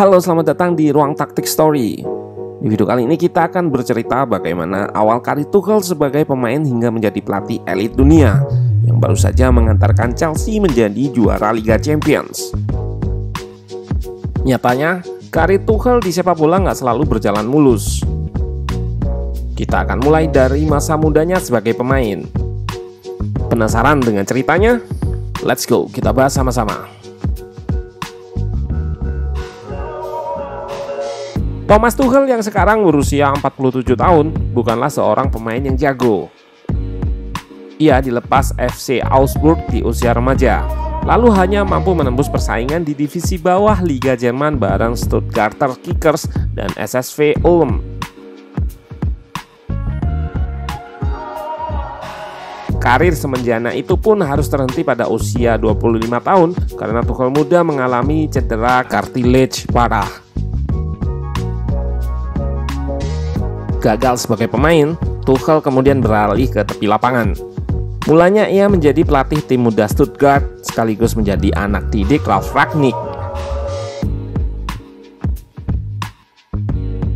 Halo, selamat datang di Ruang Taktik Story. Di video kali ini kita akan bercerita bagaimana awal karir Tuchel sebagai pemain hingga menjadi pelatih elit dunia yang baru saja mengantarkan Chelsea menjadi juara Liga Champions. Nyatanya, karir Tuchel di sepak bola nggak selalu berjalan mulus. Kita akan mulai dari masa mudanya sebagai pemain. Penasaran dengan ceritanya? Let's go, kita bahas sama-sama. Thomas Tuchel yang sekarang berusia 47 tahun bukanlah seorang pemain yang jago. Ia dilepas FC Augsburg di usia remaja, lalu hanya mampu menembus persaingan di divisi bawah Liga Jerman bareng Stuttgarter Kickers dan SSV Ulm. Karir semenjana itu pun harus terhenti pada usia 25 tahun karena Tuchel muda mengalami cedera cartilage parah. Gagal sebagai pemain, Tuchel kemudian beralih ke tepi lapangan. Mulanya ia menjadi pelatih tim muda Stuttgart sekaligus menjadi anak didik Ralf Rangnick.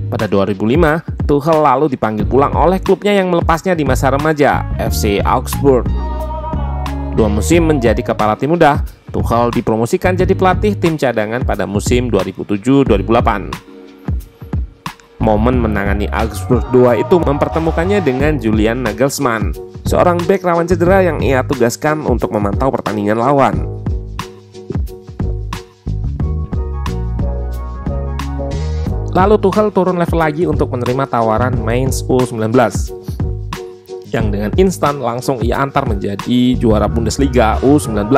Pada 2005, Tuchel lalu dipanggil pulang oleh klubnya yang melepasnya di masa remaja, FC Augsburg. 2 musim menjadi kepala tim muda, Tuchel dipromosikan jadi pelatih tim cadangan pada musim 2007-2008. Momen menangani Augsburg 2 itu mempertemukannya dengan Julian Nagelsmann, seorang bek rawan cedera yang ia tugaskan untuk memantau pertandingan lawan. Lalu Tuchel turun level lagi untuk menerima tawaran Mainz U19, yang dengan instan langsung ia antar menjadi juara Bundesliga U19.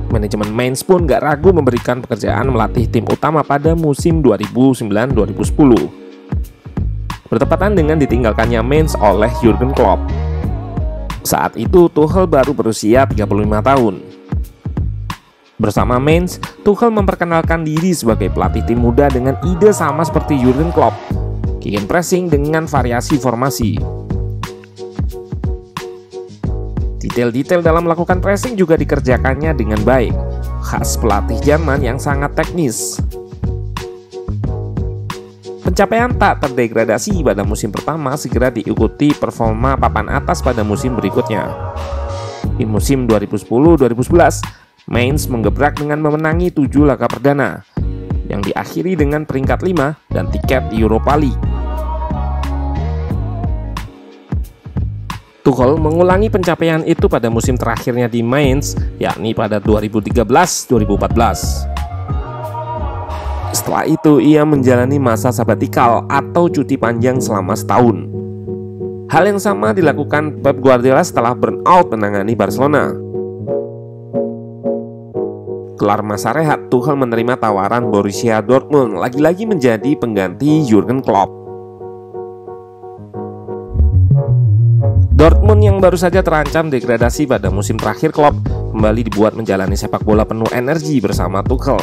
Manajemen Mainz pun gak ragu memberikan pekerjaan melatih tim utama pada musim 2009-2010. Bertepatan dengan ditinggalkannya Mainz oleh Jurgen Klopp. Saat itu Tuchel baru berusia 35 tahun. Bersama Mainz, Tuchel memperkenalkan diri sebagai pelatih tim muda dengan ide sama seperti Jurgen Klopp, gegenpressing dengan variasi formasi. Detail-detail dalam melakukan pressing juga dikerjakannya dengan baik, khas pelatih Jerman yang sangat teknis. Pencapaian tak terdegradasi pada musim pertama segera diikuti performa papan atas pada musim berikutnya. Di musim 2010-2011, Mainz menggebrak dengan memenangi 7 laga perdana, yang diakhiri dengan peringkat 5 dan tiket Europa League. Tuchel mengulangi pencapaian itu pada musim terakhirnya di Mainz, yakni pada 2013-2014. Setelah itu, ia menjalani masa sabatikal atau cuti panjang selama setahun. Hal yang sama dilakukan Pep Guardiola setelah burnout menangani Barcelona. Kelar masa rehat, Tuchel menerima tawaran Borussia Dortmund, lagi-lagi menjadi pengganti Jurgen Klopp. Dortmund yang baru saja terancam degradasi pada musim terakhir Klopp kembali dibuat menjalani sepak bola penuh energi bersama Tuchel.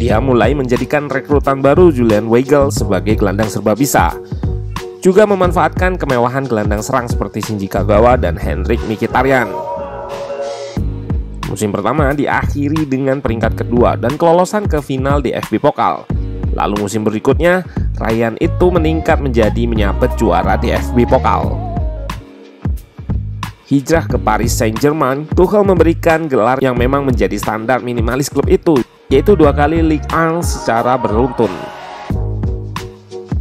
Dia mulai menjadikan rekrutan baru Julian Weigl sebagai gelandang serba bisa, juga memanfaatkan kemewahan gelandang serang seperti Shinji Kagawa dan Henrik Mkhitaryan. Musim pertama diakhiri dengan peringkat kedua dan kelolosan ke final di FB Pokal. Lalu musim berikutnya, raihan itu meningkat menjadi menyabet juara di FB Pokal. Hijrah ke Paris Saint-Germain, Tuchel memberikan gelar yang memang menjadi standar minimalis klub itu, yaitu 2 kali Ligue 1 secara beruntun.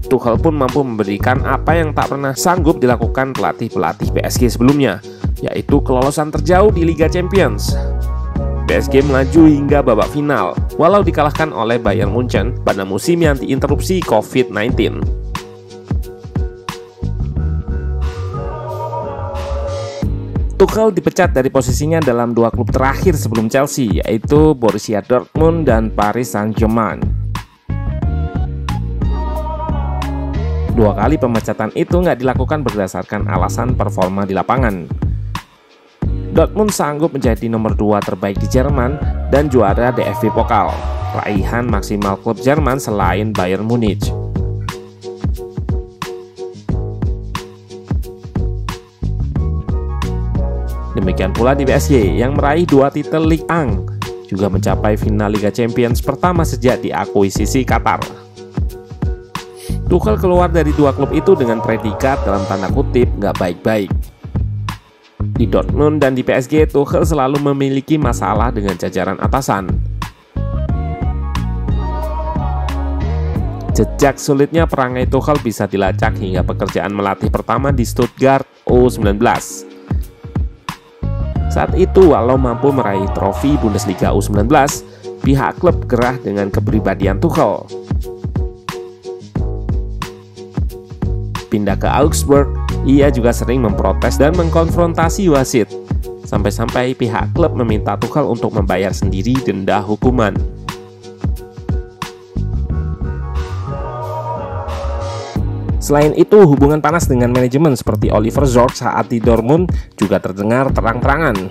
Tuchel pun mampu memberikan apa yang tak pernah sanggup dilakukan pelatih-pelatih PSG sebelumnya, yaitu kelolosan terjauh di Liga Champions. PSG melaju hingga babak final, walau dikalahkan oleh Bayern Munchen pada musim yang diinterupsi COVID-19. Tuchel dipecat dari posisinya dalam 2 klub terakhir sebelum Chelsea, yaitu Borussia Dortmund dan Paris Saint-Germain. 2 kali pemecatan itu nggak dilakukan berdasarkan alasan performa di lapangan. Dortmund sanggup menjadi nomor 2 terbaik di Jerman dan juara DFB Pokal, raihan maksimal klub Jerman selain Bayern Munich. Demikian pula di PSG yang meraih 2 titel Ligue 1, juga mencapai final Liga Champions pertama sejak diakuisisi Qatar. Tuchel keluar dari 2 klub itu dengan predikat dalam tanda kutip nggak baik-baik. Di Dortmund dan di PSG, Tuchel selalu memiliki masalah dengan jajaran atasan. Jejak sulitnya perangai Tuchel bisa dilacak hingga pekerjaan melatih pertama di Stuttgart U19. Saat itu, walau mampu meraih trofi Bundesliga U19, pihak klub gerah dengan kepribadian Tuchel. Pindah ke Augsburg, ia juga sering memprotes dan mengkonfrontasi wasit, sampai-sampai pihak klub meminta Tuchel untuk membayar sendiri denda hukuman. Selain itu, hubungan panas dengan manajemen seperti Oliver Zorc saat di Dortmund juga terdengar terang-terangan.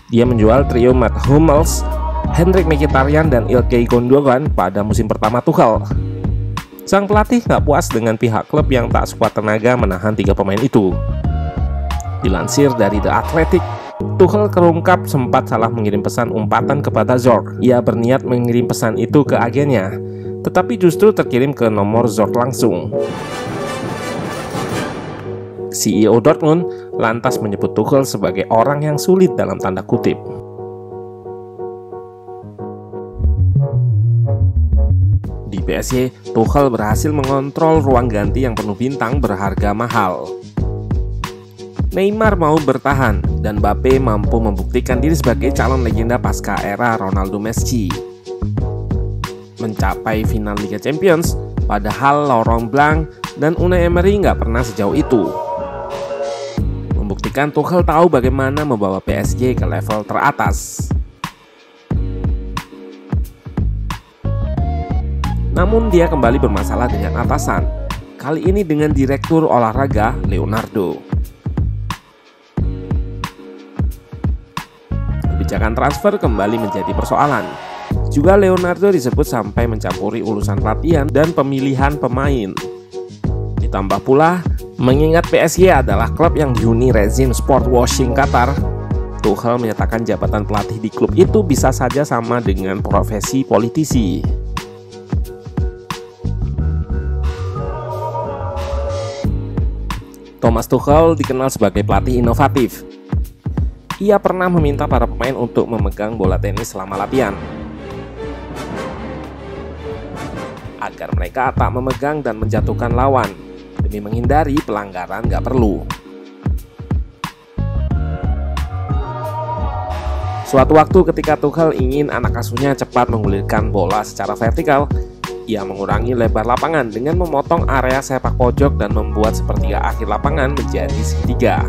Dia menjual trio Mats Hummels, Henrik Mkhitaryan, dan Ilkay Gundogan pada musim pertama Tuchel. Sang pelatih nggak puas dengan pihak klub yang tak sekuat tenaga menahan 3 pemain itu. Dilansir dari The Athletic, Tuchel terungkap sempat salah mengirim pesan umpatan kepada Zorc. Ia berniat mengirim pesan itu ke agennya, tetapi justru terkirim ke nomor Zorc langsung. CEO Dortmund lantas menyebut Tuchel sebagai orang yang sulit dalam tanda kutip. Di PSG, Tuchel berhasil mengontrol ruang ganti yang penuh bintang berharga mahal. Neymar mau bertahan dan Mbappe mampu membuktikan diri sebagai calon legenda pasca era Ronaldo Messi. Mencapai final Liga Champions, padahal Laurent Blanc dan Unai Emery nggak pernah sejauh itu. Membuktikan Tuchel tahu bagaimana membawa PSG ke level teratas. Namun dia kembali bermasalah dengan atasan, kali ini dengan direktur olahraga Leonardo. Kebijakan transfer kembali menjadi persoalan. Juga Leonardo disebut sampai mencampuri urusan latihan dan pemilihan pemain. Ditambah pula, mengingat PSG adalah klub yang dihuni rezim sport washing Qatar, Tuchel menyatakan jabatan pelatih di klub itu bisa saja sama dengan profesi politisi. Thomas Tuchel dikenal sebagai pelatih inovatif. Ia pernah meminta para pemain untuk memegang bola tenis selama latihan, agar mereka tak memegang dan menjatuhkan lawan, demi menghindari pelanggaran gak perlu. Suatu waktu ketika Tuchel ingin anak asuhnya cepat menggulirkan bola secara vertikal, ia mengurangi lebar lapangan dengan memotong area sepak pojok dan membuat sepertiga akhir lapangan menjadi segitiga.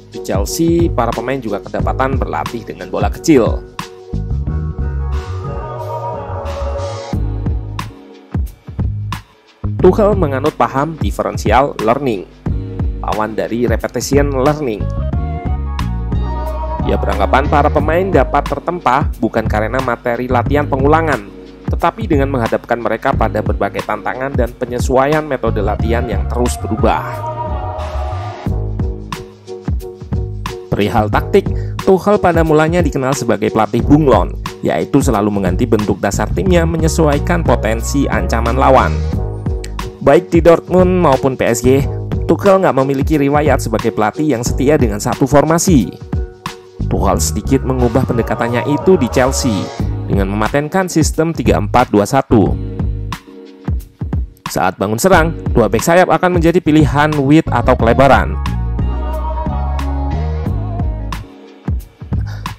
Di Chelsea, para pemain juga kedapatan berlatih dengan bola kecil. Tuchel menganut paham differential learning, lawan dari repetition learning. Ia beranggapan para pemain dapat tertempa bukan karena materi latihan pengulangan, tetapi dengan menghadapkan mereka pada berbagai tantangan dan penyesuaian metode latihan yang terus berubah. Perihal taktik, Tuchel pada mulanya dikenal sebagai pelatih bunglon, yaitu selalu mengganti bentuk dasar timnya menyesuaikan potensi ancaman lawan. Baik di Dortmund maupun PSG, Tuchel nggak memiliki riwayat sebagai pelatih yang setia dengan satu formasi. Tuchel sedikit mengubah pendekatannya itu di Chelsea dengan mematenkan sistem 3-4-2-1. Saat bangun serang, 2 bek sayap akan menjadi pilihan width atau kelebaran,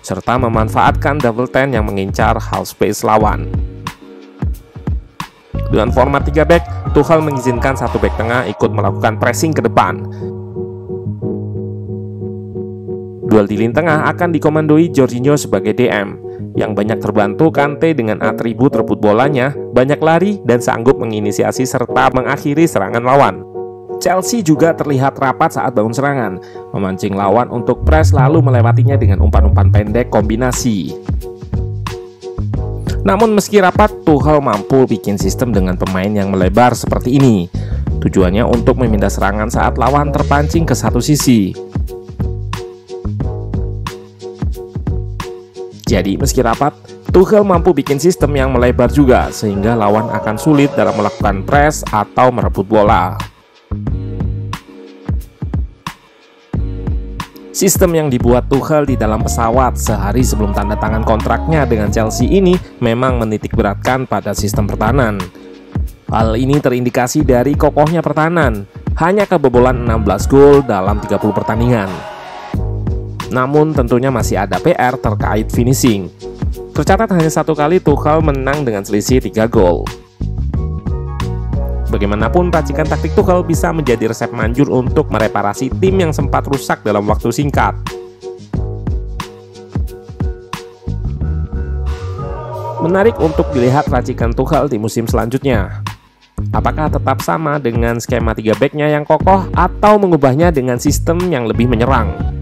serta memanfaatkan double 10 yang mengincar half space lawan. Dengan format 3 back, Tuchel mengizinkan 1 back tengah ikut melakukan pressing ke depan. Duel di lini tengah akan dikomandoi Jorginho sebagai DM, yang banyak terbantu Kante dengan atribut rebut bolanya, banyak lari, dan sanggup menginisiasi serta mengakhiri serangan lawan. Chelsea juga terlihat rapat saat bangun serangan, memancing lawan untuk press lalu melewatinya dengan umpan-umpan pendek kombinasi. Namun meski rapat, Tuchel mampu bikin sistem dengan pemain yang melebar seperti ini. Tujuannya untuk memindah serangan saat lawan terpancing ke satu sisi. Jadi meski rapat, Tuchel mampu bikin sistem yang melebar juga, sehingga lawan akan sulit dalam melakukan press atau merebut bola. Sistem yang dibuat Tuchel di dalam pesawat sehari sebelum tanda tangan kontraknya dengan Chelsea ini memang menitikberatkan pada sistem pertahanan. Hal ini terindikasi dari kokohnya pertahanan, hanya kebobolan 16 gol dalam 30 pertandingan. Namun tentunya masih ada PR terkait finishing. Tercatat hanya 1 kali Tuchel menang dengan selisih 3 gol. Bagaimanapun, racikan taktik Tuchel bisa menjadi resep manjur untuk mereparasi tim yang sempat rusak dalam waktu singkat. Menarik untuk dilihat racikan Tuchel di musim selanjutnya. Apakah tetap sama dengan skema 3 back-nya yang kokoh atau mengubahnya dengan sistem yang lebih menyerang?